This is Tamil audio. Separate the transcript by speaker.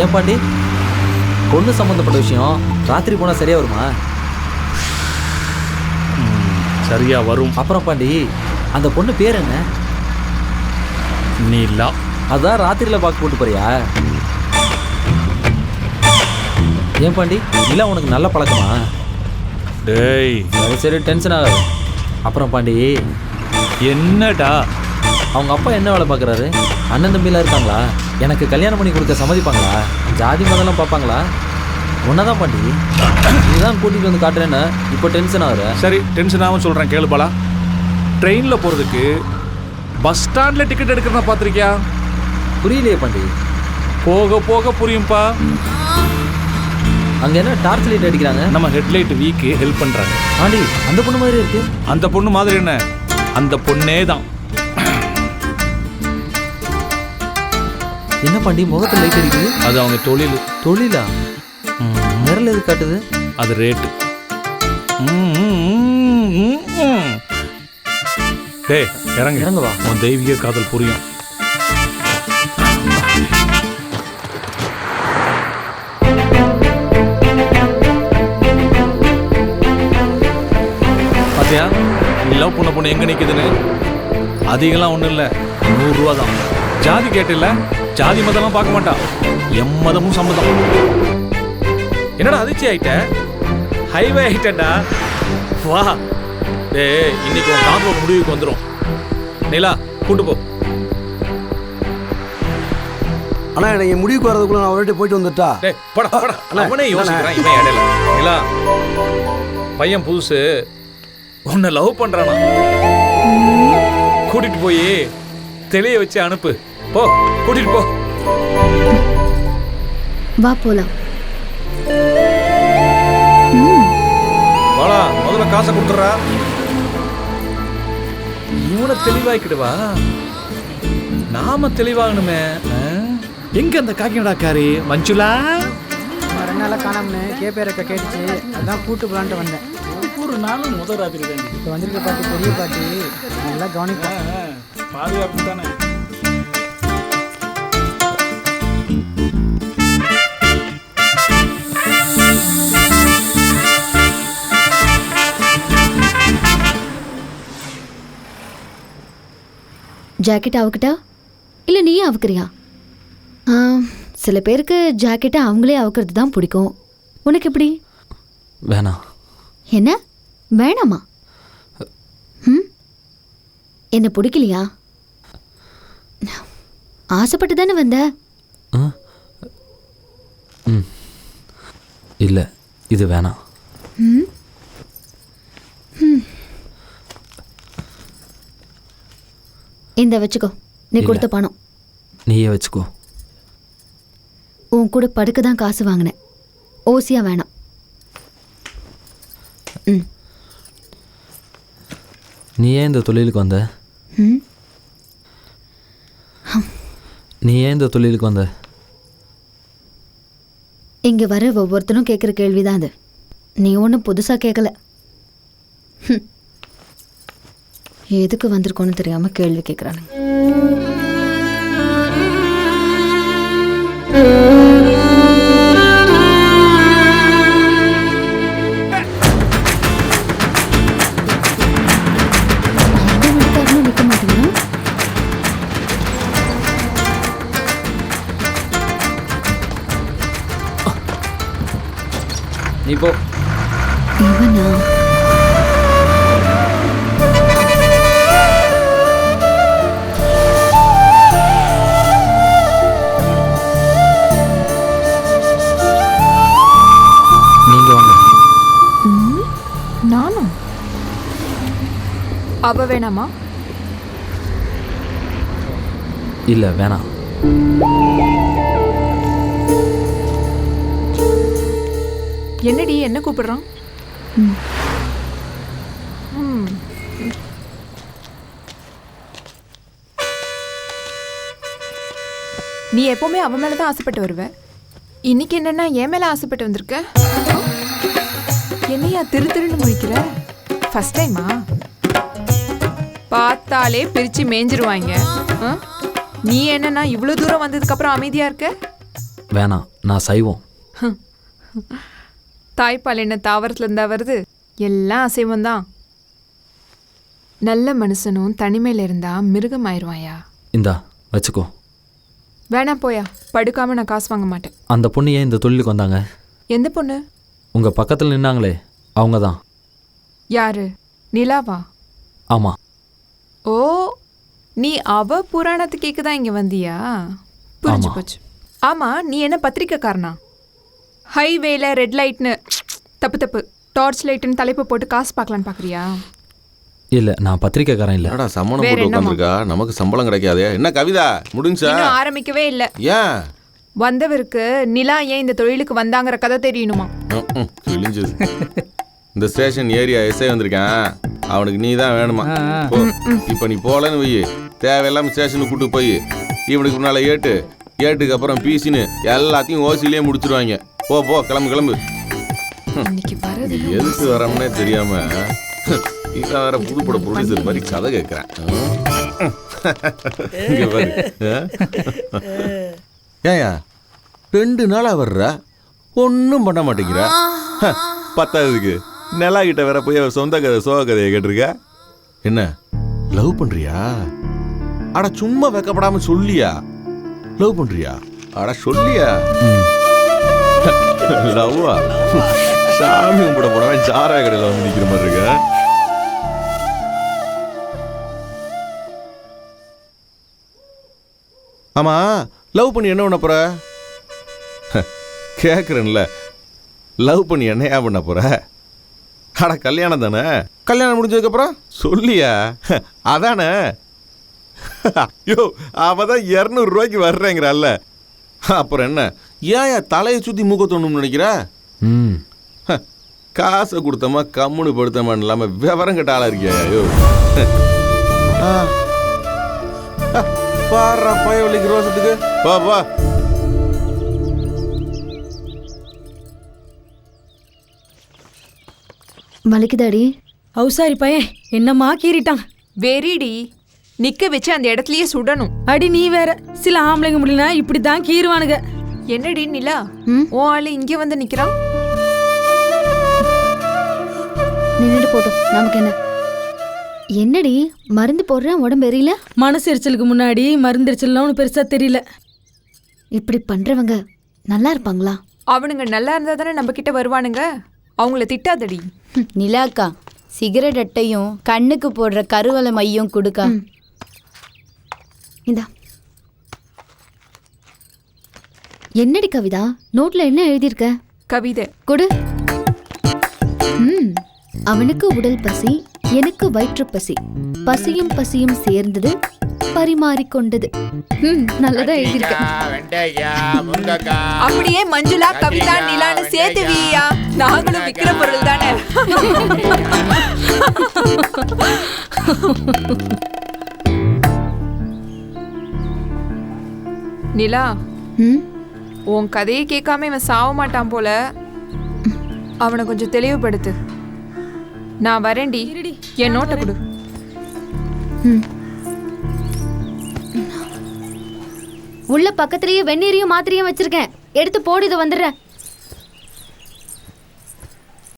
Speaker 1: ஏன் பாண்டி, பொண்ணு சம்மந்தப்பட்ட விஷயம் ராத்திரி போனால் சரியாக வருமா?
Speaker 2: சரியா வரும்.
Speaker 1: அப்புறம் பாண்டி, அந்த பொண்ணு பேர் என்ன?
Speaker 2: நீலா.
Speaker 1: அதான் ராத்திரியில் பார்க்க போட்டு போறியா? ஏன் பாண்டி, இல்லை உனக்கு நல்ல பழக்கமா?
Speaker 2: டேய்
Speaker 1: சரி சரி, டென்ஷன் ஆகாது. அப்புறம் பாண்டி,
Speaker 2: என்னடா
Speaker 1: அவங்க அப்பா என்ன வேலை பார்க்குறாரு? அண்ணன் தம்பிலாம் இருக்காங்களா? எனக்கு கல்யாணம் பண்ணி கொடுக்க சம்மதிப்பாங்களா? ஜாதி மதம்லாம் பார்ப்பாங்களா? ஒன்னதான் பாண்டி, இதுதான் கூட்டிகிட்டு வந்து காட்டுறேன்னு இப்போ டென்ஷன் ஆகுற.
Speaker 2: சரி, டென்ஷன் ஆகும் சொல்கிறேன் கேளு பாலா. ட்ரெயினில் போகிறதுக்கு பஸ் ஸ்டாண்டில் டிக்கெட் எடுக்கிறதா பார்த்துருக்கியா?
Speaker 1: புரியலையே பாண்டி.
Speaker 2: போக போக புரியும்பா.
Speaker 1: அங்கே என்ன டார்ச் லைட் அடிக்கிறாங்க?
Speaker 2: நம்ம ஹெட்லைட் வீக்கு ஹெல்ப் பண்ணுறாங்க.
Speaker 1: பாண்டி, அந்த பொண்ணு மாதிரி இருக்கு.
Speaker 2: அந்த பொண்ணு மாதிரி என்ன? அந்த பொண்ணே தான்.
Speaker 1: என்ன பாண்டி முகத்தில் லைட் அடிக்குது?
Speaker 2: அது அவங்க தொழில்.
Speaker 1: தொழிலா? விரல் எது காட்டுது?
Speaker 2: அது ரேட்டு. டேய் இறங்கு.
Speaker 1: இறங்க வா.
Speaker 2: உன் தெய்வீக காதல் புரியும். பாத்தியா லவ் பண்ண பொண்ணு எங்க நிக்குதுன்னு? அதிகம்லாம் ஒன்றும் இல்லை, 100 ரூபா தான். ஜாதி கேட்டில்ல, ஜாதி மதம்லாம் பார்க்க மாட்டான், எம்மதமும் சம்மதம். என்னடா அதிர்ச்சி ஆயிட்ட? ஹைவே ஆயிட்டா? வா டேய், இன்னைக்கு உன் காதல் ஒரு முடிவுக்கு வந்துடும். நீலா கூட்டு போ.
Speaker 3: அண்ணா எனக்கு முடிவுக்கு வரதுக்குள்ள நான் ஒரு போயிட்டு வந்துட்டா.
Speaker 2: டேய் போடா போடா. அவனே யோசிக்கிறான், இவன் இடையில. நீலா, பையன் புதுசு, உன்னை லவ் பண்றானா? கூட்டிட்டு போய் தெளிய வச்சு அனுப்பு. போ, கூட்டிட்டு போ.
Speaker 4: வா போலாம்.
Speaker 2: வாடா, முதல்ல காசை கொடுத்துறா. இவனை தெளிவாக்கிடுவா, நாம தெளிவாகணுமே. எங்க அந்த காக்கினடாக்காரி மஞ்சுளா?
Speaker 5: 2 நாளாக காணாமனு கேட்பேரக்க கேட்டுச்சு, அதான் கூட்டு போலான்ட்டு வந்தேன்.
Speaker 6: ஒவ்வொரு நாளும் முதல் ராத்திரி தான்.
Speaker 5: இப்போ வந்திருக்க பாட்டி பெரிய பாட்டி, நல்லா கவனிப்பேன்.
Speaker 6: பாதுகாப்பு தானே.
Speaker 4: ஜாக்கெட் அவுக்கிட்டா இல்லை நீயே அவுக்குறியா? சில பேருக்கு ஜாக்கெட்டை அவங்களே அவுக்கிறது தான் பிடிக்கும். உனக்கு எப்படி?
Speaker 1: வேணாம்.
Speaker 4: என்ன வேணாமா? என்ன பிடிக்கலையா? ஆசைப்பட்டு தானே வந்த?
Speaker 1: இல்லை, இது வேணாம்.
Speaker 4: இந்த வச்சுக்கோ, நீ கொடுத்த பணம்.
Speaker 1: நீயே வச்சுக்கோ.
Speaker 4: உன் கூட படுக்க தான் காசு வாங்கினேன், ஓசியா வேணாம்.
Speaker 1: நீ ஏன் இந்த தொழிலுக்கு வந்த? நீ ஏன் இந்த தொழிலுக்கு வந்த?
Speaker 4: இங்கே வர ஒவ்வொருத்தரும் கேட்குற கேள்விதான் அது. நீ ஒன்றும் புதுசாக கேட்கல. எதுக்கு வந்திருக்கோன்னு தெரியாமல் கேள்வி கேட்குறானுங்க. நிற்க மாட்டீங்க.
Speaker 1: நீ போ.
Speaker 4: இவனா?
Speaker 1: நீங்க வாங்க.
Speaker 7: நானும்? அவ வேணாமா?
Speaker 1: இல்ல வேணாம்.
Speaker 7: என்னடி என்ன கூப்பிடுறான்? நீ எப்பவுமே அவன் மேலதான் ஆசைப்பட்டு வருவ. இன்னைக்கு என்னன்னா என் மேல ஆசைப்பட்டு வந்திருக்க. என்னையா திரு திருன்னு முழிக்கிற? ஃபர்ஸ்ட் டைமா? பார்த்தாலே பிரிச்சு மேய்ஞ்சிருவாங்க. நீ என்னன்னா இவ்வளவு தூரம் வந்ததுக்கு அப்புறம் அமைதியா இருக்க?
Speaker 1: வேணாம், நான் சைவம்.
Speaker 7: தாய்ப்பால் என்ன தாவரத்துல இருந்தா வருது? எல்லாம் அசைவம் தான். நல்ல மனுஷனும் தனிமையில இருந்தா மிருகம் ஆயிடுவாயா?
Speaker 1: இந்தா வச்சுக்கோ.
Speaker 7: வேணாம் போயா, படுக்காம நான் காசு வாங்க மாட்டேன்.
Speaker 1: அந்த பொண்ணு ஏன் இந்த தொழிலுக்கு வந்தாங்க?
Speaker 7: எந்த பொண்ணு?
Speaker 1: உங்கள் பக்கத்தில் நின்னாங்களே அவங்க தான்.
Speaker 7: யாரு? நிலாவா?
Speaker 1: ஆமாம்.
Speaker 7: ஓ, நீ அவ புராணத்து கேக்கு தான் இங்க வந்தியா? புரிஞ்சு
Speaker 1: ஆமா.
Speaker 7: போச்சு. ஆமா, நீ என்ன பத்திரிக்கைக்காரனா? ஹைவேல ரெட் லைட்னு தப்பு டார்ச் லைட்னு தலைப்பு போட்டு காசு பார்க்கலான்னு பார்க்குறியா?
Speaker 1: இல்லை, நான் பத்திரிக்கைக்காரன் இல்லை.
Speaker 8: என்னடா சம்மணம்
Speaker 7: வேற
Speaker 8: போட்டு
Speaker 7: என்னம்மா?
Speaker 8: உட்காந்துருக்கா, நமக்கு சம்பளம் கிடைக்காதே. என்ன கவிதா முடிஞ்சா?
Speaker 7: இன்னும் ஆரம்பிக்கவே இல்லை.
Speaker 8: ஏன்?
Speaker 7: வந்தவருக்கு நிலா ஏன் இந்த தொழிலுக்கு வந்தாங்கிற கதை தெரியணுமா?
Speaker 8: கிழிஞ்சது. இந்த ஸ்டேஷன் ஏரியா எஸ்ஐ வந்திருக்கேன், அவனுக்கு நீ தான் வேணுமா? போ. இப்போ நீ போலன்னு வை, தேவையில்லாம ஸ்டேஷனுக்கு கூட்டு போய் இவனுக்கு முன்னால ஏட்டுக்கு அப்புறம் பீசின்னு எல்லாத்தையும் ஓசிலேயே முடிச்சிருவாங்க. போ போ, கிளம்பு.
Speaker 7: இன்னைக்கு வரது
Speaker 8: இது எதுக்கு வரோம்னே தெரியாம இதான் வேற புதுப்பட ப்ரொடியூசர் மாதிரி கதை கேட்குறேன். ஏயா 2 நாளா வர்ற, ஒன்றும் பண்ண மாட்டேங்கிற. பத்தாவதுக்கு நிலா கிட்ட வேற போய் அவர் சொந்த கதை சோக கதையை கேட்டிருக்க. என்ன லவ் பண்றியா? அட சும்மா வெக்கப்படாம சொல்லியா லவ் பண்றியா? அட சொல்லியா லவ்வா? சாமி கும்பிட போனவன் சாரா கடையில் வந்து நிற்கிற மாதிரி இருக்க. ஆமா, லவ் பண்ணி என்ன பண்ண போற? கேட்குறேன்ல, லவ் பண்ணி என்னையா பண்ண போற? அட கல்யாணம் தானே. கல்யாணம் முடிஞ்சதுக்கப்புறம் சொல்லியா? அதானே. ஐயோ, அவதான் 200 ரூபாய்க்கு வர்றேங்கிறல்ல, அப்புறம் என்ன? ஏன் தலையை சுற்றி மூக்க தோணும்னு நினைக்கிற? காசை கொடுத்தமா கம்முனு படுத்தமான்னு இல்லாமல் விவரம் கட்ட ஆளா இருக்கியா? ஐயோ பாடுறா பயவலிக்கு ரோசத்துக்கு. வா.
Speaker 4: வலிக்குதாடி?
Speaker 9: ஹவுசாரி பையன் என்னம்மா கீறிட்டான்.
Speaker 7: வெறிடி, நிக்க வச்சு அந்த இடத்துலயே சுடணும்.
Speaker 9: அடி நீ வேற, சில ஆம்பளைங்க முடியலனா இப்படித்தான் கீறுவானுங்க.
Speaker 7: என்னடி நிலா, ஓ ஆளு இங்க வந்து நிக்கிறான்.
Speaker 4: நின்னுட்டு போட்டோம், நமக்கு என்ன? என்னடி மருந்து போடுறேன், உடம்பு எரியல?
Speaker 9: மனசு எரிச்சலுக்கு முன்னாடி மருந்து எரிச்சல்லாம் ஒன்றும் பெருசா தெரியல.
Speaker 4: இப்படி பண்றவங்க நல்லா இருப்பாங்களா?
Speaker 7: அவனுங்க நல்லா இருந்தா தானே நம்ம கிட்ட வருவானுங்க. அவங்கள திட்டாதடி.
Speaker 10: நிலாக்கா, சிகரெட் அட்டையும் கண்ணுக்கு போடுற கருவலை மையும் கொடுக்கா.
Speaker 4: இந்தா. என்னடி கவிதா, நோட்ல என்ன எழுதியிருக்க?
Speaker 7: கவிதை.
Speaker 4: கொடு. அவனுக்கு உடல் பசி, எனக்கு வயிற்று பசி, பசியும் பசியும் சேர்ந்தது, பரிமாறிக்கொண்டது. நல்லதா எழுதியிருக்க.
Speaker 7: அப்படியே மஞ்சுளா, கவிதா, நிலான்னு சேர்த்து வீயா. நாங்களும் விக்கிற பொருள் தானே. நிலா, உன் கதையை கேட்காம இவன் சாவ மாட்டான் போல. அவனை கொஞ்சம் தெளிவுபடுத்து. நான் வரேன்டி, என் நோட்டை கொடு.
Speaker 4: உள்ள பக்கத்துலயே வெந்நீரையும் மாத்திரையும் வச்சிருக்கேன், எடுத்து போடு, இதை வந்துடுறேன்.